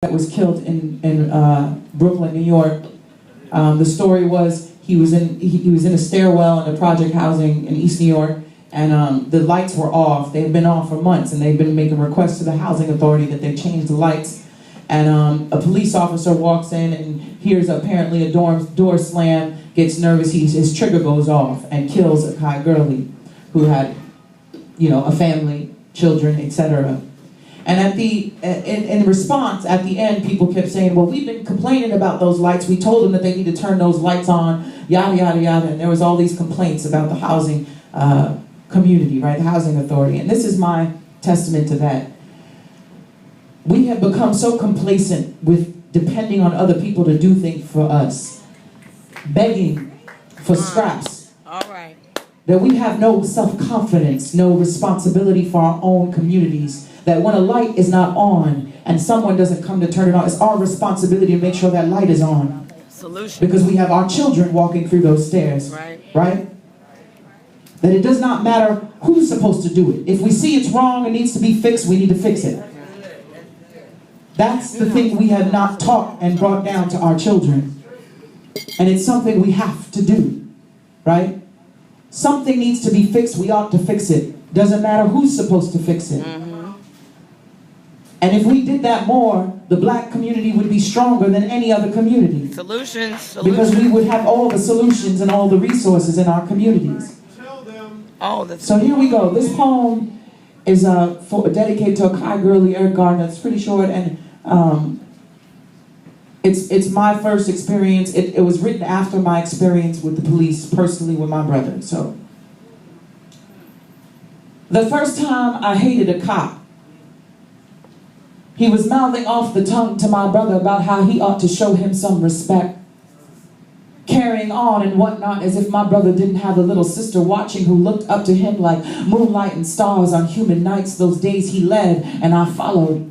that was killed in Brooklyn, New York. The story was he was in a stairwell in a project housing in East New York, and the lights were off. They had been off for months, and they've been making requests to the housing authority that they change the lights. And a police officer walks in and hears apparently a door slam, gets nervous, his trigger goes off and kills Akai Gurley, who had, a family, children, etc. And in response, at the end, people kept saying, well, we've been complaining about those lights. We told them that they need to turn those lights on, yada, yada, yada. And there was all these complaints about the housing community, right, the housing authority. And this is my testament to that. We have become so complacent with depending on other people to do things for us, begging for scraps. All right. That we have no self-confidence, no responsibility for our own communities. That when a light is not on and someone doesn't come to turn it on, it's our responsibility to make sure that light is on. Solution. Because we have our children walking through those stairs. Right? That it does not matter who's supposed to do it. If we see it's wrong and needs to be fixed, we need to fix it. That's the thing we have not taught and brought down to our children. And it's something we have to do. Right? Something needs to be fixed, we ought to fix it. Doesn't matter who's supposed to fix it. And if we did that more, the black community would be stronger than any other community. Solutions. Because we would have all the solutions and all the resources in our communities. So here we go. This poem is dedicated to Akai Gurley, Eric Gardner. It's pretty short, and it's my first experience. It was written after my experience with the police, personally with my brother. So, the first time I hated a cop, he was mouthing off the tongue to my brother about how he ought to show him some respect, carrying on and whatnot as if my brother didn't have a little sister watching who looked up to him like moonlight and stars on humid nights those days he led and I followed.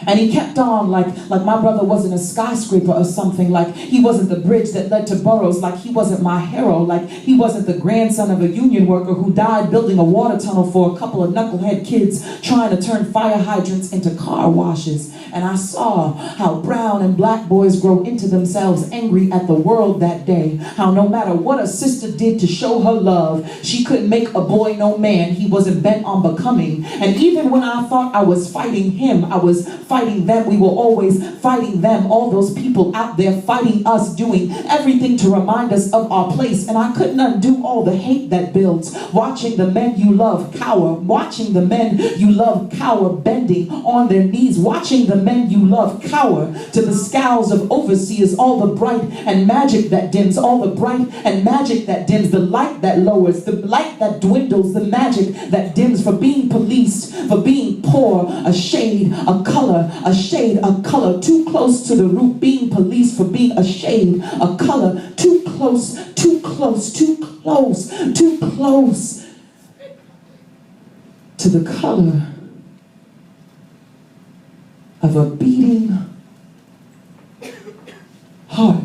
And he kept on like my brother wasn't a skyscraper or something, like he wasn't the bridge that led to boroughs, like he wasn't my hero, like he wasn't the grandson of a union worker who died building a water tunnel for a couple of knucklehead kids trying to turn fire hydrants into car washes. And I saw how brown and black boys grow into themselves angry at the world that day, how no matter what a sister did to show her love, she couldn't make a boy no man he wasn't bent on becoming. And even when I thought I was fighting him, I was fighting them. We were always fighting them, all those people out there fighting us, doing everything to remind us of our place. And I couldn't undo all the hate that builds, watching the men you love cower, watching the men you love cower, bending on their knees, watching the men you love cower to the scowls of overseers, all the bright and magic that dims, all the bright and magic that dims, the light that lowers, the light that dwindles, the magic that dims, for being policed, for being poor, a shade, a color, a shade, a color, too close to the root, being policed for being a shade, a color, too close, too close, too close, too close to the color of a beating heart.